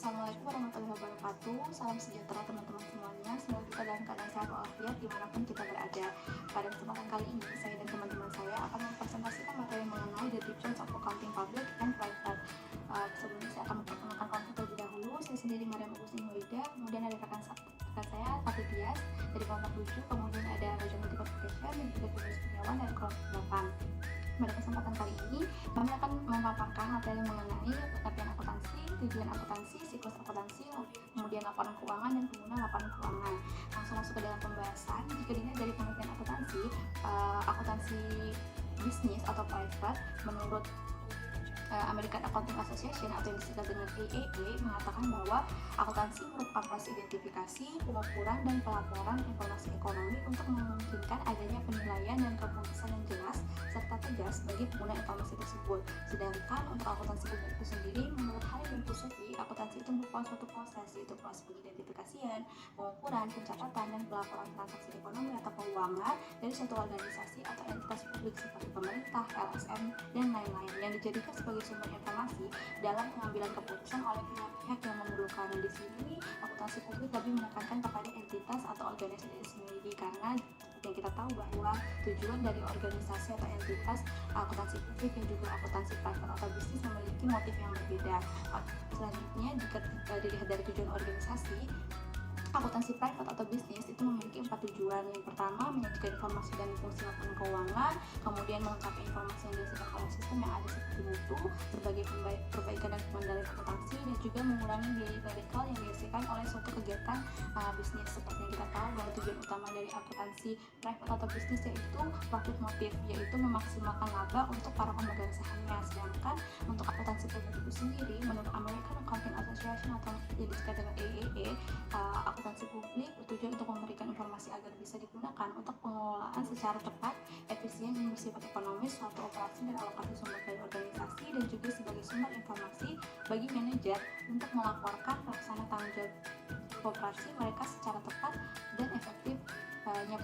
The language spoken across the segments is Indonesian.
Assalamualaikum warahmatullahi wabarakatuh. Salam sejahtera teman-teman semuanya. Semoga kita dalam keadaan sehat walafiat dimanapun kita berada. Pada kesempatan kali ini, saya dan teman-teman saya akan mempresentasikan materi mengenai the difference of accounting public and private. Sebelumnya saya akan memperkenalkan kelompok terlebih dahulu. Saya sendiri Mariam Agustin Hulida, kemudian ada rekan saya Fatih Tias dari kelompok 7, kemudian ada Raja Multiplication dan juga Firdaus Kurniawan dari kelompok 8. Pada kesempatan kali ini, kami akan memaparkan materi mengenai pengertian akuntansi, tujuan akuntansi, siklus akuntansi, kemudian laporan keuangan dan penggunaan laporan keuangan. Langsung masuk ke dalam pembahasan. Jika dilihat dari pengertian akuntansi bisnis atau private, menurut American Accounting Association atau yang disingkat dengan AAA mengatakan bahwa akuntansi merupakan proses identifikasi, pengukuran, dan pelaporan informasi ekonomi untuk memungkinkan adanya penilaian dan keputusan yang jelas serta tegas bagi pengguna informasi tersebut. Sedangkan untuk akuntansi publik itu sendiri, menurut Halim dan Kusufi, akuntansi itu merupakan suatu proses, yaitu proses pengidentifikasian, pengukuran, pencatatan, dan pelaporan transaksi ekonomi atau keuangan dari suatu organisasi atau entitas publik seperti pemerintah, LSM, dan lain-lain yang dijadikan sebagai sumber informasi dalam pengambilan keputusan oleh pihak-pihak yang memerlukan. Di sini akuntansi publik lebih menekankan kepada entitas atau organisasi itu sendiri, karena yang kita tahu bahwa tujuan dari organisasi atau entitas akuntansi publik dan juga akuntansi private atau bisnis memiliki motif yang berbeda. Selanjutnya, jika dilihat dari tujuan organisasi, akuntansi private atau bisnis itu memiliki 4 tujuan. Yang pertama, menyajikan informasi dan fungsi laporan keuangan, kemudian melengkapi informasi yang dihasilkan oleh sistem yang ada seperti mutu, berbagai perbaikan dan pengendalian akuntansi, dan juga mengurangi biaya klerikal yang dihasilkan oleh suatu kegiatan bisnis. Seperti yang kita tahu bahwa tujuan utama dari akuntansi private atau bisnis yaitu profit motif, yaitu memaksimalkan laba untuk para pemegang sahamnya. Sedangkan untuk akuntansi publik itu sendiri, menurut American Accounting Association atau yang disingkat dengan AAA, akuntansi publik bertujuan untuk memberikan informasi agar bisa digunakan untuk pengelolaan secara tepat, efisien, dan bersifat ekonomis suatu operasi dan alokasi sumber dari organisasi, dan juga sebagai sumber informasi bagi manajer untuk melaporkan pelaksanaan tanggung jawab operasi mereka secara tepat dan efektif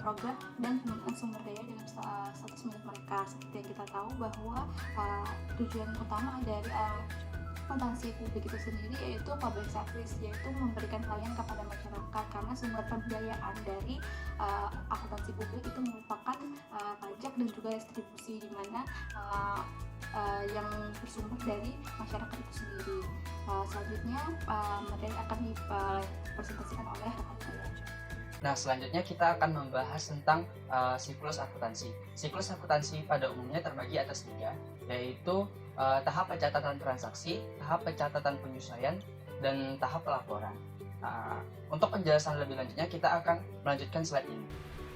program dan penggunaan sumber daya dalam status milik mereka. Seperti yang kita tahu bahwa tujuan utama dari akuntansi publik itu sendiri yaitu public service, yaitu memberikan pelayanan kepada masyarakat, karena sumber pembiayaan dari akuntansi publik itu merupakan pajak dan juga restribusi, di mana yang bersumber dari masyarakat itu sendiri. Selanjutnya materi akan dipresentasikan oleh rekan saya. Nah, selanjutnya kita akan membahas tentang siklus akuntansi. Siklus akuntansi pada umumnya terbagi atas 3, yaitu tahap pencatatan transaksi, tahap pencatatan penyesuaian, dan tahap pelaporan. Untuk penjelasan lebih lanjutnya, kita akan melanjutkan slide ini.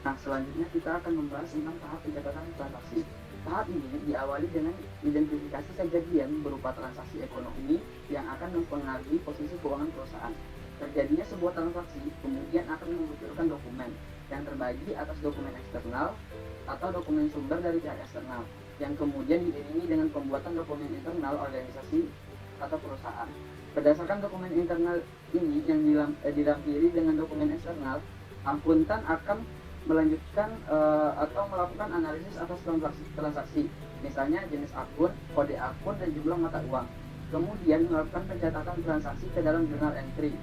Nah, selanjutnya kita akan membahas tentang tahap pencatatan transaksi. Tahap ini diawali dengan identifikasi kejadian berupa transaksi ekonomi yang akan mempengaruhi posisi keuangan perusahaan. Terjadinya sebuah transaksi kemudian akan membutuhkan dokumen yang terbagi atas dokumen eksternal atau dokumen sumber dari pihak eksternal, yang kemudian diiringi dengan pembuatan dokumen internal organisasi atau perusahaan. Berdasarkan dokumen internal ini yang dilampiri dengan dokumen eksternal, akuntan akan melanjutkan atau melakukan analisis atas transaksi, misalnya jenis akun, kode akun, dan jumlah mata uang. Kemudian melakukan pencatatan transaksi ke dalam jurnal entry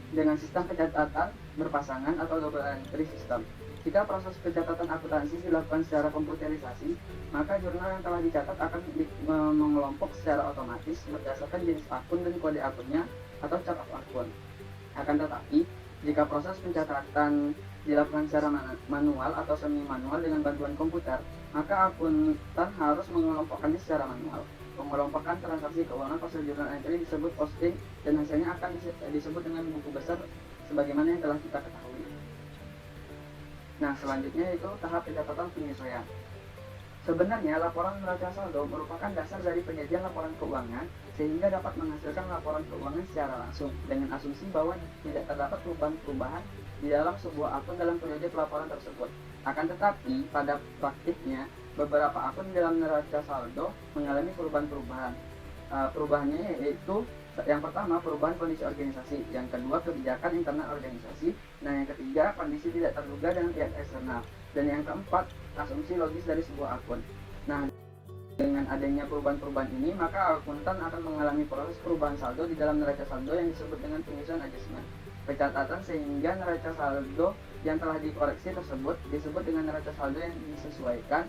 dengan sistem pencatatan berpasangan atau double entry system. Jika proses pencatatan akuntansi dilakukan secara komputerisasi, maka jurnal yang telah dicatat akan mengelompok secara otomatis berdasarkan jenis akun dan kode akunnya atau chart of akun. Akan tetapi, jika proses pencatatan dilakukan secara manual atau semi manual dengan bantuan komputer, maka akuntan harus mengelompokkannya secara manual. Pengelompokan transaksi keuangan pada jurnal entry disebut posting, dan hasilnya akan disebut dengan buku besar sebagaimana yang telah kita ketahui. Nah, selanjutnya yaitu tahap pencatatan penyesuaian. Sebenarnya laporan neraca saldo merupakan dasar dari penyajian laporan keuangan, sehingga dapat menghasilkan laporan keuangan secara langsung dengan asumsi bahwa tidak terdapat perubahan-perubahan di dalam sebuah akun dalam periode pelaporan tersebut. Akan tetapi pada praktiknya beberapa akun dalam neraca saldo mengalami perubahan-perubahan. Perubahannya yaitu yang pertama perubahan kondisi organisasi, yang kedua kebijakan internal organisasi, dan yang ketiga kondisi tidak terduga dengan pihak eksternal, dan yang keempat asumsi logis dari sebuah akun. Nah, Dengan adanya perubahan-perubahan ini, maka akuntan akan mengalami proses perubahan saldo di dalam neraca saldo yang disebut dengan penyusunan adjustment pencatatan, sehingga neraca saldo yang telah dikoreksi tersebut disebut dengan neraca saldo yang disesuaikan.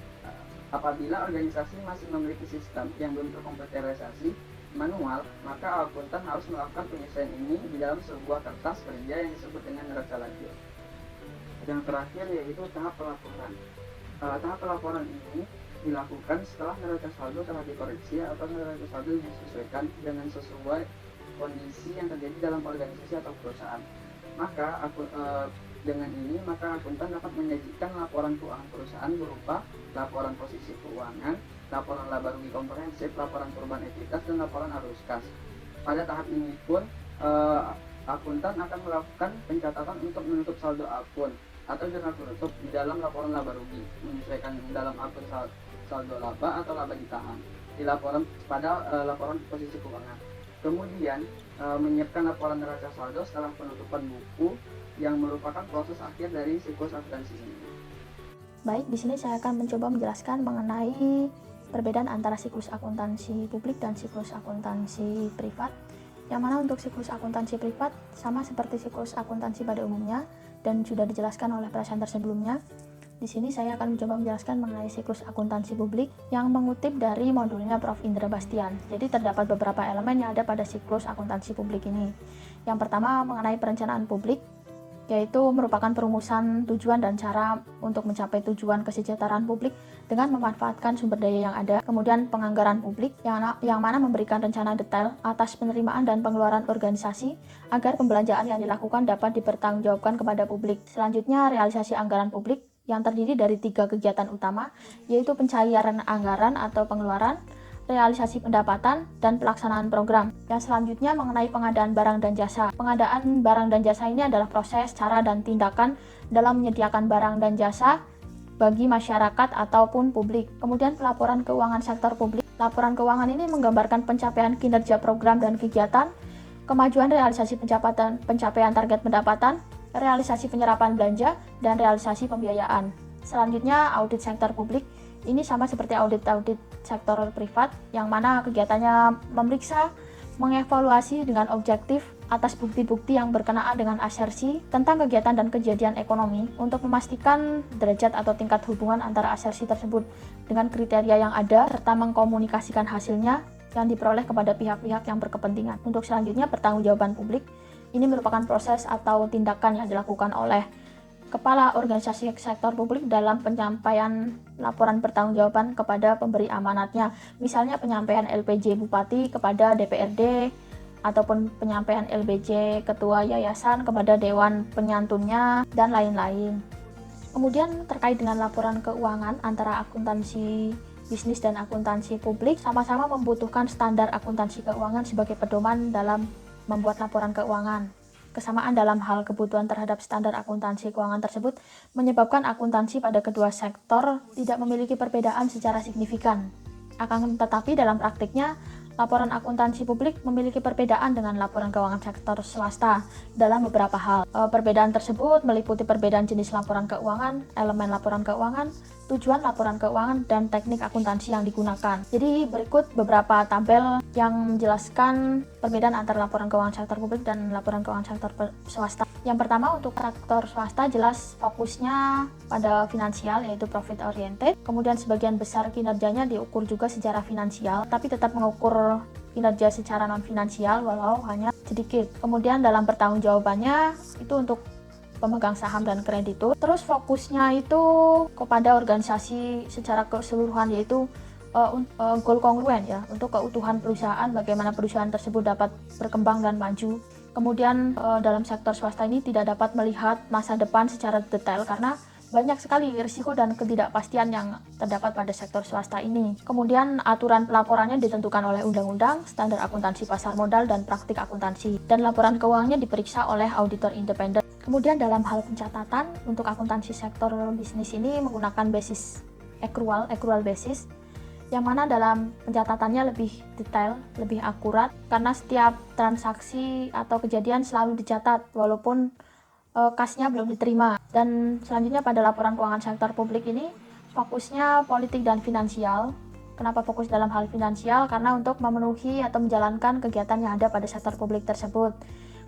Apabila organisasi masih memiliki sistem yang belum terkomputerisasi manual, maka akuntan harus melakukan penyesuaian ini di dalam sebuah kertas kerja yang disebut dengan neraca lajur. Yang terakhir yaitu tahap pelaporan. Tahap pelaporan ini dilakukan setelah neraca saldo telah dikoreksi atau neraca saldo disesuaikan dengan sesuai kondisi yang terjadi dalam organisasi atau perusahaan. Dengan ini maka akuntan dapat menyajikan laporan keuangan perusahaan berupa laporan posisi keuangan, laporan laba rugi komprehensif, laporan perubahan ekuitas, dan laporan arus kas. Pada tahap ini pun akuntan akan melakukan pencatatan untuk menutup saldo akun atau jurnal penutup di dalam laporan laba rugi, menyesuaikan dalam akun saldo laba atau laba ditahan di laporan laporan posisi keuangan. Kemudian menyiapkan laporan neraca saldo setelah penutupan buku yang merupakan proses akhir dari siklus akuntansi ini. Baik, di sini saya akan mencoba menjelaskan mengenai perbedaan antara siklus akuntansi publik dan siklus akuntansi privat. Yang mana untuk siklus akuntansi privat sama seperti siklus akuntansi pada umumnya dan sudah dijelaskan oleh presenter sebelumnya. Di sini saya akan mencoba menjelaskan mengenai siklus akuntansi publik yang mengutip dari modulnya Prof. Indra Bastian. Jadi terdapat beberapa elemen yang ada pada siklus akuntansi publik ini. Yang pertama mengenai perencanaan publik, yaitu merupakan perumusan tujuan dan cara untuk mencapai tujuan kesejahteraan publik dengan memanfaatkan sumber daya yang ada. Kemudian penganggaran publik yang mana memberikan rencana detail atas penerimaan dan pengeluaran organisasi agar pembelanjaan yang dilakukan dapat dipertanggungjawabkan kepada publik. Selanjutnya realisasi anggaran publik yang terdiri dari 3 kegiatan utama, yaitu pencairan anggaran atau pengeluaran, realisasi pendapatan, dan pelaksanaan program. Yang selanjutnya mengenai pengadaan barang dan jasa. Pengadaan barang dan jasa ini adalah proses, cara, dan tindakan dalam menyediakan barang dan jasa bagi masyarakat ataupun publik. Kemudian pelaporan keuangan sektor publik. Laporan keuangan ini menggambarkan pencapaian kinerja program dan kegiatan, kemajuan realisasi pencapaian target pendapatan, realisasi penyerapan belanja, dan realisasi pembiayaan. Selanjutnya audit sektor publik. Ini sama seperti audit sektor privat, yang mana kegiatannya memeriksa, mengevaluasi dengan objektif atas bukti-bukti yang berkenaan dengan asersi tentang kegiatan dan kejadian ekonomi untuk memastikan derajat atau tingkat hubungan antara asersi tersebut dengan kriteria yang ada, serta mengkomunikasikan hasilnya yang diperoleh kepada pihak-pihak yang berkepentingan. Untuk selanjutnya, pertanggungjawaban publik. Ini merupakan proses atau tindakan yang dilakukan oleh kepala organisasi sektor publik dalam penyampaian laporan pertanggungjawaban kepada pemberi amanatnya. Misalnya penyampaian LPJ Bupati kepada DPRD, ataupun penyampaian LBJ Ketua Yayasan kepada Dewan Penyantunnya, dan lain-lain. Kemudian terkait dengan laporan keuangan antara akuntansi bisnis dan akuntansi publik, sama-sama membutuhkan standar akuntansi keuangan sebagai pedoman dalam membuat laporan keuangan. Kesamaan dalam hal kebutuhan terhadap standar akuntansi keuangan tersebut menyebabkan akuntansi pada kedua sektor tidak memiliki perbedaan secara signifikan. Akan tetapi dalam praktiknya, laporan akuntansi publik memiliki perbedaan dengan laporan keuangan sektor swasta dalam beberapa hal. Perbedaan tersebut meliputi perbedaan jenis laporan keuangan, elemen laporan keuangan, tujuan laporan keuangan, dan teknik akuntansi yang digunakan. Jadi berikut beberapa tabel yang menjelaskan perbedaan antara laporan keuangan sektor publik dan laporan keuangan sektor swasta. Yang pertama, untuk sektor swasta jelas fokusnya pada finansial, yaitu profit oriented. Kemudian sebagian besar kinerjanya diukur juga secara finansial, tapi tetap mengukur kinerja secara non finansial walau hanya sedikit. Kemudian dalam pertanggungjawabannya itu untuk pemegang saham dan kreditur. Terus fokusnya itu kepada organisasi secara keseluruhan, yaitu goal kongruen ya, untuk keutuhan perusahaan, bagaimana perusahaan tersebut dapat berkembang dan maju. Kemudian dalam sektor swasta ini tidak dapat melihat masa depan secara detail karena banyak sekali risiko dan ketidakpastian yang terdapat pada sektor swasta ini. Kemudian aturan pelaporannya ditentukan oleh undang-undang, standar akuntansi pasar modal, dan praktik akuntansi. Dan laporan keuangannya diperiksa oleh auditor independen. Kemudian dalam hal pencatatan, untuk akuntansi sektor bisnis ini menggunakan basis accrual basis, yang mana dalam pencatatannya lebih detail, lebih akurat, karena setiap transaksi atau kejadian selalu dicatat walaupun kasnya belum diterima. Dan selanjutnya pada laporan keuangan sektor publik ini fokusnya politik dan finansial, Kenapa fokus dalam hal finansial? Karena untuk memenuhi atau menjalankan kegiatan yang ada pada sektor publik tersebut.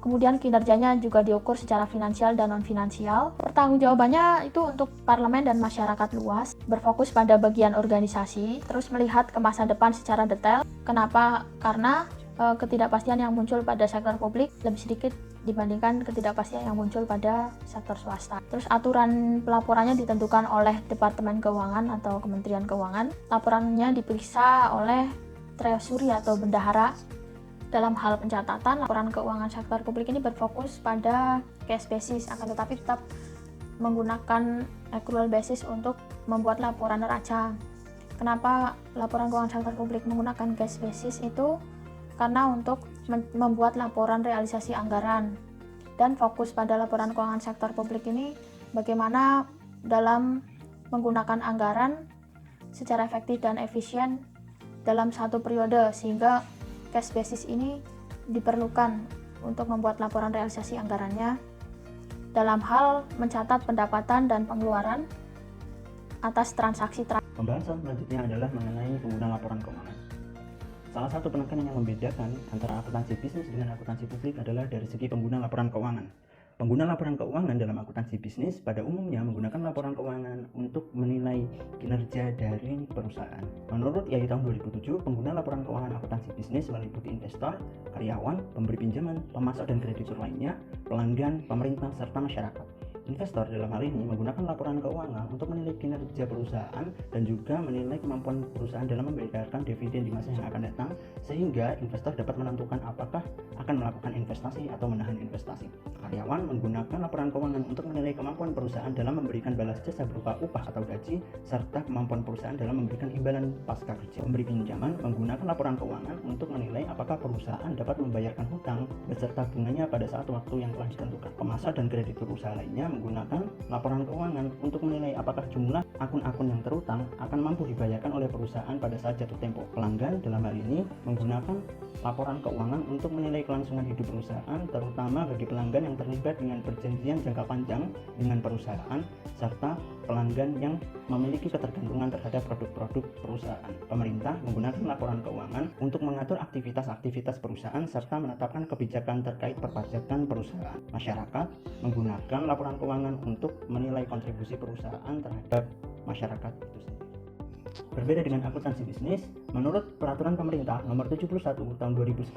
Kemudian kinerjanya juga diukur secara finansial dan non-finansial. Pertanggungjawabannya itu untuk parlemen dan masyarakat luas, berfokus pada bagian organisasi, terus melihat ke masa depan secara detail. Kenapa? Karena ketidakpastian yang muncul pada sektor publik lebih sedikit dibandingkan ketidakpastian yang muncul pada sektor swasta. Terus aturan pelaporannya ditentukan oleh Departemen Keuangan atau Kementerian Keuangan. Laporannya diperiksa oleh Treasury atau bendahara. Dalam hal pencatatan, laporan keuangan sektor publik ini berfokus pada case basis, akan tetapi tetap menggunakan accrual basis untuk membuat laporan neraca. Kenapa laporan keuangan sektor publik menggunakan case basis itu? Karena untuk membuat laporan realisasi anggaran, dan fokus pada laporan keuangan sektor publik ini bagaimana dalam menggunakan anggaran secara efektif dan efisien dalam satu periode, sehingga cash basis ini diperlukan untuk membuat laporan realisasi anggarannya dalam hal mencatat pendapatan dan pengeluaran atas transaksi. Pembahasan selanjutnya adalah mengenai pengguna laporan keuangan. Salah satu penekanan yang membedakan antara akuntansi bisnis dengan akuntansi publik adalah dari segi pengguna laporan keuangan. Pengguna laporan keuangan dalam akuntansi bisnis pada umumnya menggunakan laporan keuangan untuk menilai kinerja dari perusahaan. Menurut IAI tahun 2007, pengguna laporan keuangan akuntansi bisnis meliputi investor, karyawan, pemberi pinjaman, pemasok dan kreditur lainnya, pelanggan, pemerintah, serta masyarakat. Investor dalam hal ini menggunakan laporan keuangan untuk menilai kinerja perusahaan dan juga menilai kemampuan perusahaan dalam membayarkan dividen di masa yang akan datang, sehingga investor dapat menentukan apakah akan melakukan investasi atau menahan investasi. Karyawan menggunakan laporan keuangan untuk menilai kemampuan perusahaan dalam memberikan balas jasa berupa upah atau gaji, serta kemampuan perusahaan dalam memberikan imbalan pasca kerja. Pemberi pinjaman menggunakan laporan keuangan untuk menilai apakah perusahaan dapat membayarkan hutang beserta bunganya pada saat waktu yang telah ditentukan. Pemasok dan kreditur usaha lainnya menggunakan laporan keuangan untuk menilai apakah jumlah akun-akun yang terutang akan mampu dibayarkan oleh perusahaan pada saat jatuh tempo. Pelanggan dalam hal ini menggunakan laporan keuangan untuk menilai kelangsungan hidup perusahaan, terutama bagi pelanggan yang terlibat dengan perjanjian jangka panjang dengan perusahaan, serta pelanggan yang memiliki ketergantungan terhadap produk-produk perusahaan. Pemerintah menggunakan laporan keuangan untuk mengatur aktivitas-aktivitas perusahaan serta menetapkan kebijakan terkait perpajakan perusahaan. Masyarakat menggunakan laporan keuangan untuk menilai kontribusi perusahaan terhadap masyarakat itu sendiri. Berbeda dengan akuntansi bisnis, menurut Peraturan Pemerintah Nomor 71 Tahun 2010,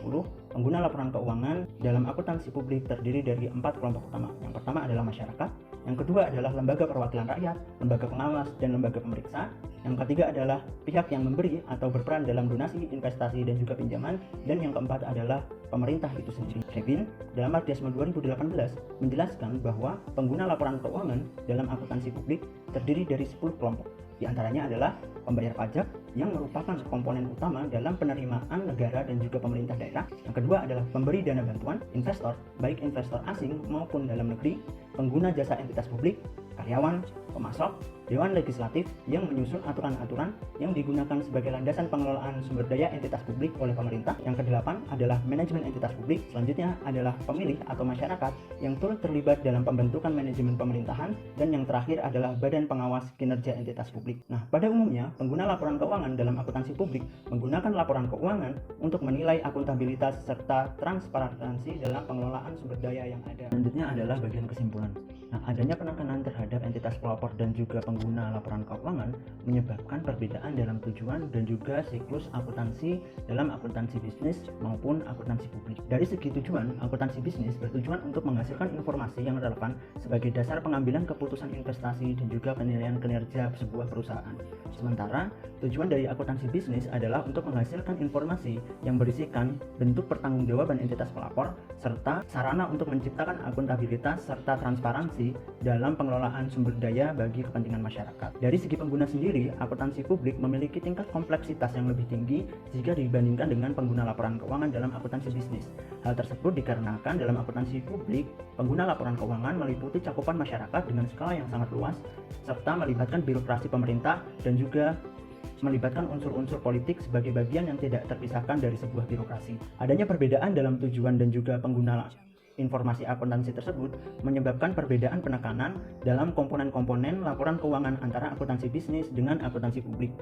pengguna laporan keuangan dalam akuntansi publik terdiri dari 4 kelompok utama. Yang pertama adalah masyarakat, yang kedua adalah lembaga perwakilan rakyat, lembaga pengawas, dan lembaga pemeriksa. Yang ketiga adalah pihak yang memberi atau berperan dalam donasi, investasi, dan juga pinjaman. Dan yang keempat adalah pemerintah itu sendiri. Kevin dalam Martiasme 2018 menjelaskan bahwa pengguna laporan keuangan dalam akuntansi publik terdiri dari 10 kelompok. Di antaranya adalah pembayar pajak yang merupakan komponen utama dalam penerimaan negara dan juga pemerintah daerah. Yang kedua adalah pemberi dana bantuan, investor, baik investor asing maupun dalam negeri, pengguna jasa entitas publik, karyawan, pemasok, dewan legislatif yang menyusun aturan-aturan yang digunakan sebagai landasan pengelolaan sumber daya entitas publik oleh pemerintah. Yang kedelapan adalah manajemen entitas publik. Selanjutnya adalah pemilih atau masyarakat yang turut terlibat dalam pembentukan manajemen pemerintahan. Dan yang terakhir adalah badan pengawas kinerja entitas publik. Nah, pada umumnya pengguna laporan keuangan dalam akuntansi publik menggunakan laporan keuangan untuk menilai akuntabilitas serta transparansi dalam pengelolaan sumber daya yang ada. Selanjutnya adalah bagian kesimpulan. Nah, adanya penekanan terhadap entitas pelapor dan juga pengguna laporan keuangan menyebabkan perbedaan dalam tujuan dan juga siklus akuntansi dalam akuntansi bisnis maupun akuntansi publik. Dari segi tujuan, akuntansi bisnis bertujuan untuk menghasilkan informasi yang relevan sebagai dasar pengambilan keputusan investasi dan juga penilaian kinerja sebuah perusahaan. Sementara tujuan dari akuntansi bisnis adalah untuk menghasilkan informasi yang berisikan bentuk pertanggungjawaban entitas pelapor serta sarana untuk menciptakan akuntabilitas serta transparansi dalam pengelolaan sumber daya bagi kepentingan masyarakat. Dari segi pengguna sendiri, akuntansi publik memiliki tingkat kompleksitas yang lebih tinggi jika dibandingkan dengan pengguna laporan keuangan dalam akuntansi bisnis. Hal tersebut dikarenakan dalam akuntansi publik, pengguna laporan keuangan meliputi cakupan masyarakat dengan skala yang sangat luas, serta melibatkan birokrasi pemerintah dan juga melibatkan unsur-unsur politik sebagai bagian yang tidak terpisahkan dari sebuah birokrasi. Adanya perbedaan dalam tujuan dan juga pengguna informasi akuntansi tersebut menyebabkan perbedaan penekanan dalam komponen-komponen laporan keuangan antara akuntansi bisnis dengan akuntansi publik.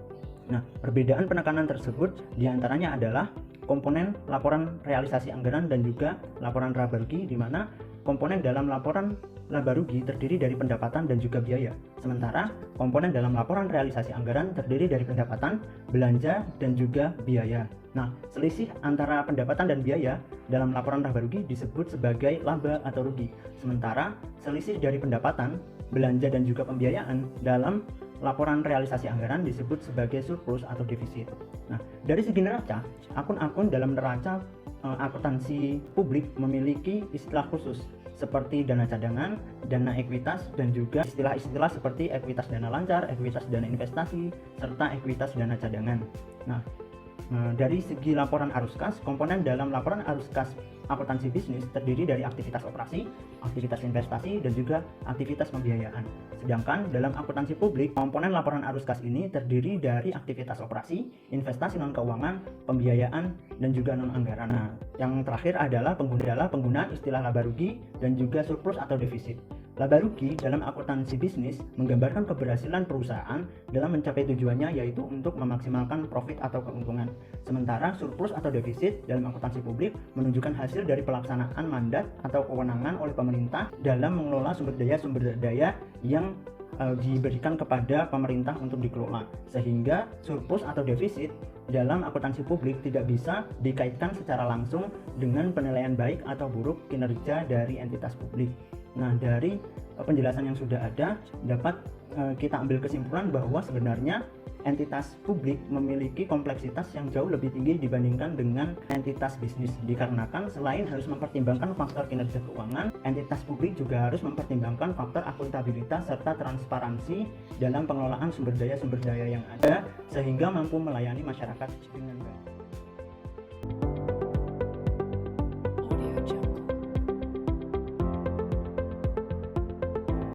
Nah, perbedaan penekanan tersebut diantaranya adalah komponen laporan realisasi anggaran dan juga laporan laba rugi, di mana komponen dalam laporan laba rugi terdiri dari pendapatan dan juga biaya. Sementara komponen dalam laporan realisasi anggaran terdiri dari pendapatan, belanja, dan juga biaya. Nah, selisih antara pendapatan dan biaya dalam laporan laba rugi disebut sebagai laba atau rugi. Sementara selisih dari pendapatan, belanja, dan juga pembiayaan dalam laporan realisasi anggaran disebut sebagai surplus atau defisit. Nah, dari segi neraca, akun-akun dalam neraca akuntansi publik memiliki istilah khusus seperti dana cadangan, dana ekuitas, dan juga istilah-istilah seperti ekuitas dana lancar, ekuitas dana investasi, serta ekuitas dana cadangan. Nah, dari segi laporan arus kas, komponen dalam laporan arus kas akuntansi bisnis terdiri dari aktivitas operasi, aktivitas investasi, dan juga aktivitas pembiayaan. Sedangkan dalam akuntansi publik, komponen laporan arus kas ini terdiri dari aktivitas operasi, investasi non-keuangan, pembiayaan, dan juga non-anggaran. Nah, yang terakhir adalah penggunaan istilah laba rugi dan juga surplus atau defisit. Laba rugi dalam akuntansi bisnis menggambarkan keberhasilan perusahaan dalam mencapai tujuannya, yaitu untuk memaksimalkan profit atau keuntungan. Sementara surplus atau defisit dalam akuntansi publik menunjukkan hasil dari pelaksanaan mandat atau kewenangan oleh pemerintah dalam mengelola sumber daya yang diberikan kepada pemerintah untuk dikelola, sehingga surplus atau defisit dalam akuntansi publik tidak bisa dikaitkan secara langsung dengan penilaian baik atau buruk kinerja dari entitas publik. Nah, dari penjelasan yang sudah ada dapat kita ambil kesimpulan bahwa sebenarnya entitas publik memiliki kompleksitas yang jauh lebih tinggi dibandingkan dengan entitas bisnis, dikarenakan selain harus mempertimbangkan faktor kinerja keuangan, entitas publik juga harus mempertimbangkan faktor akuntabilitas serta transparansi dalam pengelolaan sumber daya yang ada, sehingga mampu melayani masyarakat dengan baik.